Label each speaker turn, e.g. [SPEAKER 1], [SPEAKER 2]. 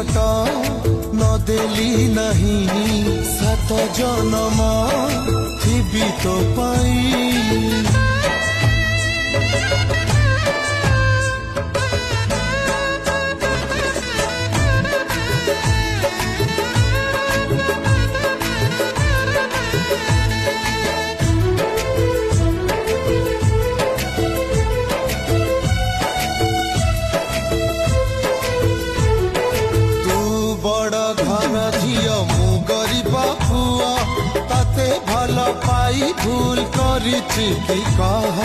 [SPEAKER 1] ନିକଟ ନଦେଲି ନାହିଁ ସାତ ଜନମ ଥିବି ତୋ ପାଇଁ। भल पाई भूल करिछि कि कह